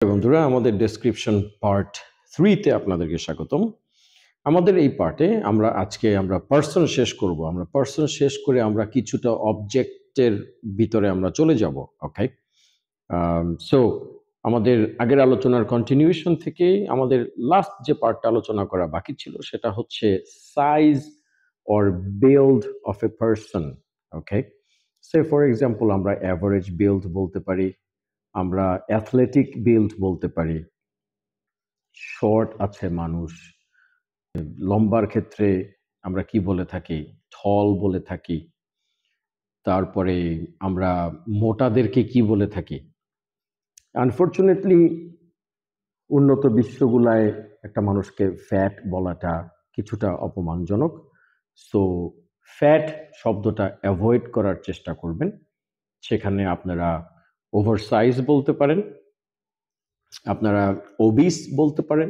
বন্ধুরা, আমাদের description part 3 তে আপনাদেরকে স্বাগতম। আমাদের এই পার্টে আমরা পার্সন শেষ করব। আমরা পার্সন শেষ করে আমরা কিছুটা অবজেক্টের ভিতরে আমরা চলে যাব। ওকে, সো আমাদের আগের আলোচনার কন্টিনিউয়েশন থেকে আমাদের লাস্ট যে পার্টটা আলোচনা করা বাকি ছিল সেটা হচ্ছে size or build of a person. Okay, say for example আমরা অ্যাভারেজ বিল্ড বলতে পারি, আমরা অ্যাথলেটিক বিল্ড বলতে পারি, শর্ট আছে মানুষ, লম্বার ক্ষেত্রে আমরা কি বলে থাকি, থল বলে থাকি। তারপরে আমরা মোটাদেরকে কি বলে থাকি। আনফরচুনেটলি উন্নত বিশ্বগুলায় একটা মানুষকে ফ্যাট বলাটা কিছুটা অপমানজনক। সো ফ্যাট শব্দটা অ্যাভয়েড করার চেষ্টা করবেন। সেখানে আপনারা ওভারসাইজ বলতে পারেন, আপনারা ওবিস বলতে পারেন,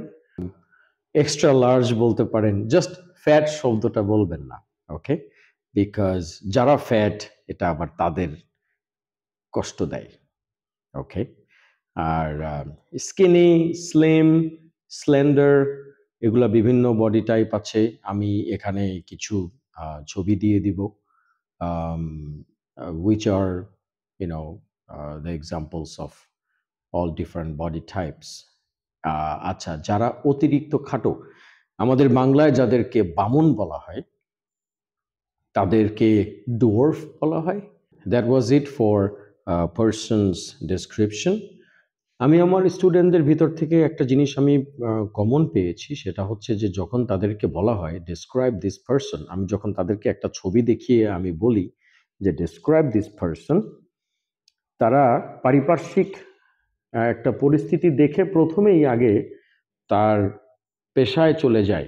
এক্সট্রা লার্জ বলতে পারেন, জাস্ট ফ্যাট শব্দটা বলবেন না। ওকে, বিকজ যারা ফ্যাট এটা আবার তাদের কষ্ট দেয়। ওকে, আর স্কিনি, স্লিম, স্লেন্ডার এগুলা বিভিন্ন বডি টাইপ আছে। আমি এখানে কিছু ছবি দিয়ে দিব, which are the examples of all different body types. আচ্ছা, যারা অতিরিক্ত খাটো, আমাদের বাংলায় যাদেরকে বামন বলা হয় তাদেরকে ডোয়ার্ফ বলা হয়। That was it for persons description. আমি আমার স্টুডেন্টদের ভিতর থেকে একটা জিনিস আমি কমন পেয়েছি, সেটা হচ্ছে যে যখন তাদেরকে বলা হয় ডেসক্রাইব দিস পার্সন, আমি যখন তাদেরকে একটা ছবি দেখিয়ে আমি বলি যে ডেসক্রাইব দিস পার্সন, তারা পারিপার্শ্বিক একটা পরিস্থিতি দেখে প্রথমেই আগে তার পেশায় চলে যায়।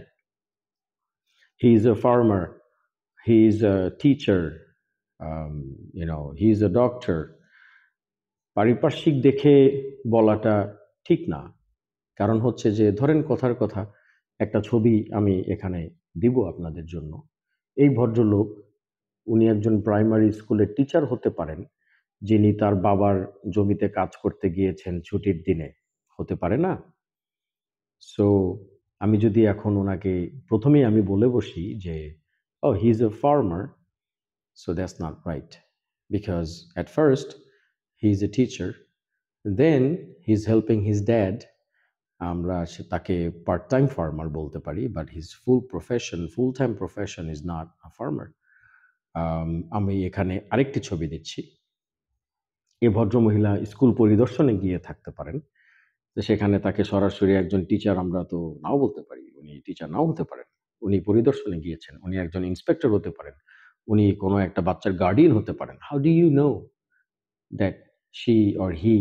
হি is a farmer, he is a teacher, he is a doctor. পারিপার্শ্বিক দেখে বলাটা ঠিক না। কারণ হচ্ছে যে ধরেন কথার কথা, একটা ছবি আমি এখানে দিব আপনাদের জন্য। এই ভদ্রলোক, উনি একজন প্রাইমারি স্কুলের টিচার হতে পারেন, যিনি তার বাবার জমিতে কাজ করতে গিয়েছেন ছুটির দিনে, হতে পারে না? সো আমি যদি এখন ওনাকে প্রথমেই আমি বলে বসি যে he is a farmer, so that's not right, because at first he is a teacher, then he is helping his dad. আমরা তাকে পার্ট টাইম ফার্মার বলতে পারি, but his full time profession is not a farmer. আমি এখানে আরেকটি ছবি দিচ্ছি। এ ভদ্রমহিলা স্কুল পরিদর্শনে গিয়ে থাকতে পারেন, তো সেখানে তাকে সরাসরি একজন টিচার আমরা তো নাও বলতে পারি, উনি টিচার নাও হতে পারেন। উনি পরিদর্শনে গিয়েছেন, উনি একজন ইন্সপেক্টর হতে পারেন, উনি কোনো একটা বাচ্চার গার্ডিয়ান হতে পারেন। How do you know that she or he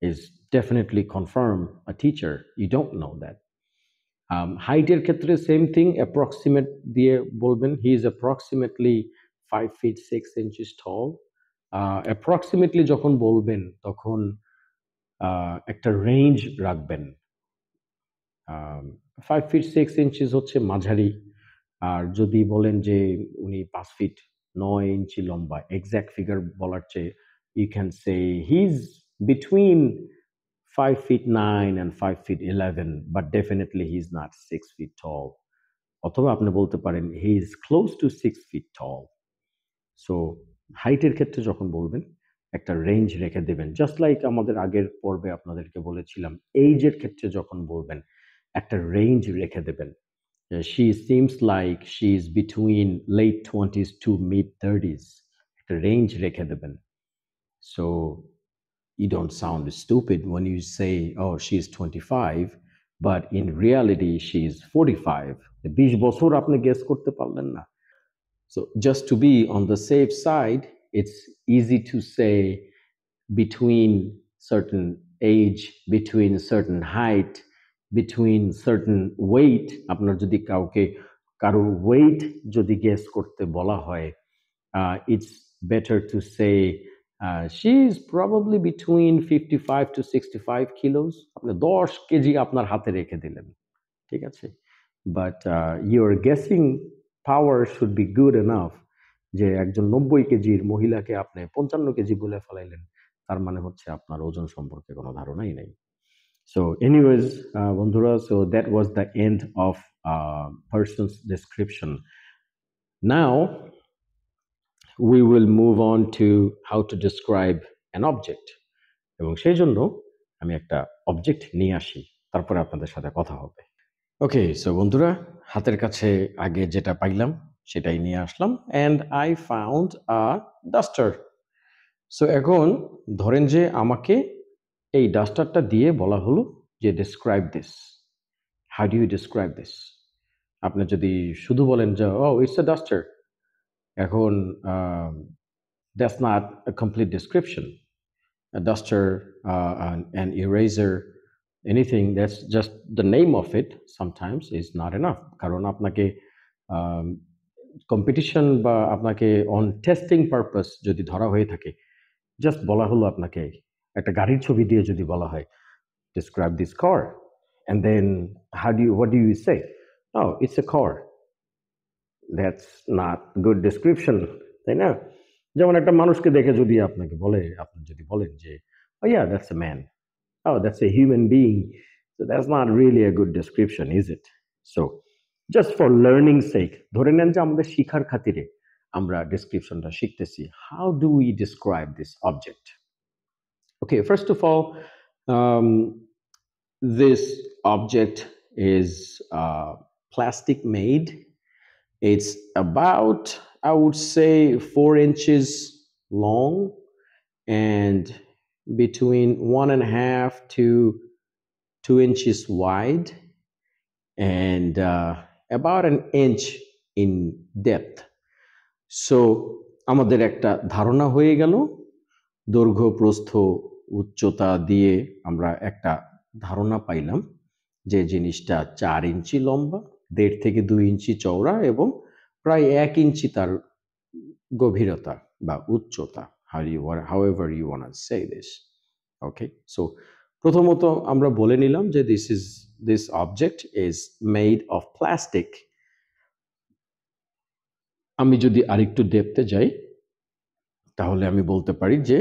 is definitely confirmed a teacher? You don't know that. Heighter ক্ষেত্রে সেম থিং, অ্যাপ্রক্সিমেট দিয়ে বলবেন he is approximately 5 feet 6 inches tall. Approximately যখন বলবেন তখন একটা রেঞ্জ রাখবেন। 5 feet 6 inches হচ্ছে মাঝারি। আর যদি বলেন যে উনি 5 feet 9 ইঞ্চি লম্বা, এক্সাক্ট ফিগার বলার চেয়ে you can say he's between 5 feet 9 and 5 feet 11, but definitely he's not 6 feet tall. অথবা আপনি বলতে পারেন he is close to 6 feet tall. So হাইটের ক্ষেত্রে যখন বলবেন একটা রেঞ্জ রেখে দেবেন, জাস্ট লাইক আমাদের আগের পর্বে আপনাদেরকে বলেছিলাম এইজের ক্ষেত্রে যখন বলবেন একটা রেঞ্জ রেখে দেবেন। She seems like she is between late 20s to mid 30s. একটা রেঞ্জ রেখে দেবেন। So you don't sound stupid when you say, oh, she's 25, but in reality she is 45. 20 বছর আপনি গেস করতে পারলেন না। So just to be on the safe side, it's easy to say between certain age, between certain height, between certain weight. আপনার যদি কারো wait যদি guess করতে বলা হয়, it's better to say she is probably between 55 to 65 kilos. আপনি 10 KG আপনার হাতে রেখে দিলেন, ঠিক আছে? But your guessing power should be good enough যে একজন 90 কেজির মহিলাকে আপনি 55 কেজি বলে ফেলাইলেন, তার মানে হচ্ছে আপনার ওজন সম্পর্কে কোনো ধারণাই নাই। So anyways, বন্ধুরা, so that was the end of person's description. Now we will move on to how to describe an object. এবং সেই জন্য আমি একটা অবজেক্ট নিয়ে আসি, তারপরে আপনাদের সাথে কথা হবে। ওকে, সো বন্ধুরা, হাতের কাছে আগে যেটা পাইলাম সেটাই নিয়ে আসলাম, and I found a duster. So এখন ধরেন যে আমাকে এই ডাস্টারটা দিয়ে বলা হলো যে describe this, how do you describe this. আপনি যদি শুধু বলেন যে ও ইটস আ ডাস্টার, এখন that's not a complete description. A duster, an eraser, anything that's just the name of it sometimes is not enough. কারণ আপনাকে কম্পিটিশন বা আপনাকে অন টেস্টিং পারপাস যদি ধরা হয়ে থাকে, জাস্ট বলা হলো আপনাকে একটা গাড়ির ছবি দিয়ে যদি বলা হয় describe this car, and then what do you say? Oh, it's a car. That's not good description, তাই না? যেমন একটা মানুষকে দেখে যদি আপনাকে বলে, আপনি যদি বলেন যে oh yeah, that's a man, oh that's a human being, so that's not really a good description, is it? So just for learning sake, ধরে নেন যে আমাদের শিখার খাতিরে আমরা ডেসক্রিপশনটা শিখতেছি, how do we describe this object? Okay, first of all, um, this object is plastic made. It's about, I would say, 4 inches long and between 1.5 to 2 inches wide, and about an inch in depth. So আমাদের একটা ধারণা হয়ে গেল, দৈর্ঘ্য প্রস্থ উচ্চতা দিয়ে আমরা একটা ধারণা পাইলাম যে জিনিসটা 4 ইঞ্চি লম্বা, 1.5 থেকে 2 ইঞ্চি চওড়া এবং প্রায় 1 ইঞ্চি তার গভীরতা বা উচ্চতা, however you want to say this. Okay, so প্রথমত আমরা বলে নিলাম যে this object is made of plastic. আমি যদি আরেকটু ডেপথে যাই তাহলে আমি বলতে পারি যে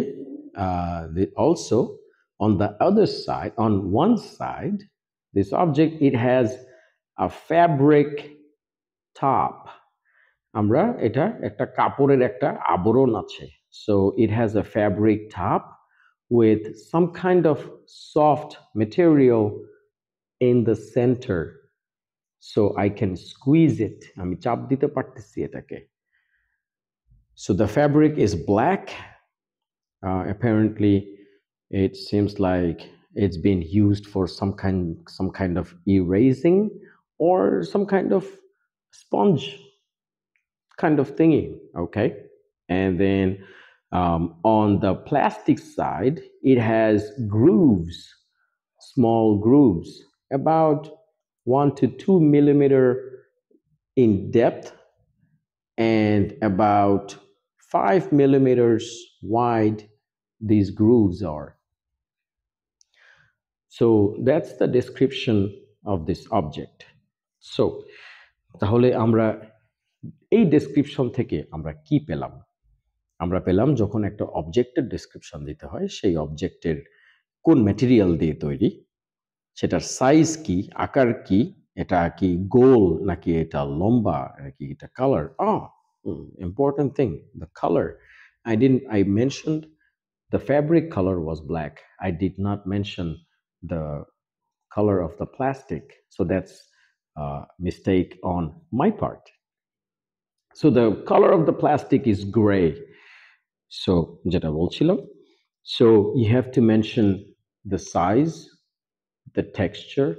also on the other side, on one side, this object, it has a fabric top. আমরা এটা একটা কাপড়ের একটা আবরণ আছে, so it has a fabric top with some kind of soft material in the center, so I can squeeze it, আমি চাপ দিতে পারতেছি এটাকে. So the fabric is black. Apparently it seems like it's been used for some kind of erasing or some kind of sponge kind of thingy. Okay, and then on the plastic side it has grooves, small grooves, about 1 to 2 millimeter in depth and about 5 millimeters wide these grooves are. So that's the description of this object. So তাহলে আমরা এই description থেকে আমরা কি পেলাম? আমরা পেলাম যখন একটা অবজেক্টের ডেসক্রিপশন দিতে হয়, সেই অবজেক্টের কোন ম্যাটেরিয়াল দিয়ে তৈরি, সেটার সাইজ কি, আকার কি, এটা কি গোল নাকি এটা লম্বা নাকি এটা colour. Important thing, the color. I mentioned the fabric color was black. I did not mention the color of the plastic, so that's a mistake on my part. So the color of the plastic is gray. So যেটা বলছিলাম, so you have to mention the size, the texture,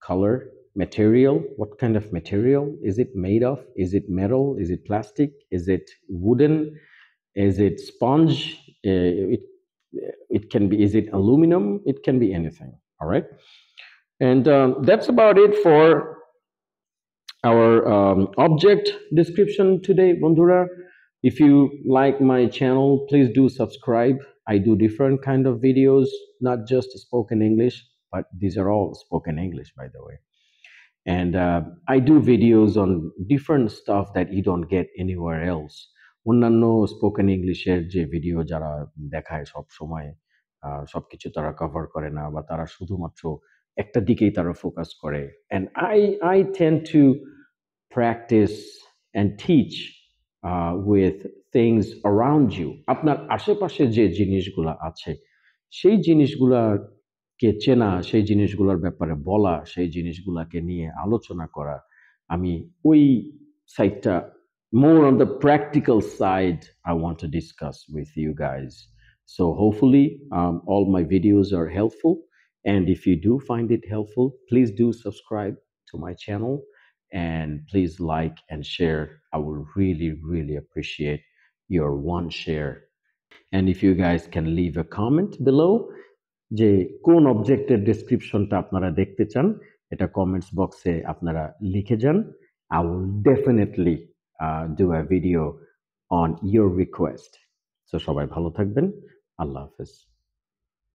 color, material. What kind of material is it made of? Is it metal? Is it plastic? Is it wooden? Is it sponge? It can be, is it aluminum? It can be anything. All right, and that's about it for our object description today, bondhura. If you like my channel, please do subscribe. I do different kind of videos, not just spoken English, but these are all spoken English, by the way. And I do videos on different stuff that you don't get anywhere else. অন্যান্য spoken ইংলিশের যে video যারা দেখায় সব সময় সবকিছু তারা cover করে না বা তারা শুধুমাত্র একটা দিকেই তারা ফোকাস করে। And I tend to practice and teach with things around you. আপনার আশেপাশে যে জিনিসগুলা আছে, সেই জিনিসগুলাকে চেনা, সেই জিনিসগুলার ব্যাপারে বলা, সেই জিনিসগুলাকে নিয়ে আলোচনা করা। আমি ওই সাইডটা more on the practical side I want to discuss with you guys. So hopefully all my videos are helpful. And if you do find it helpful, please do subscribe to my channel and please like and share. I will really, really appreciate your one share. And if you guys can leave a comment below যে কোন অবজেক্টের ডেসক্রিপশনটা আপনারা দেখতে চান, এটা comments বক্সে আপনারা লিখে যান। I will definitely do a video on your request. So সবাই ভালো থাকবেন। আল্লাহ হাফেজ।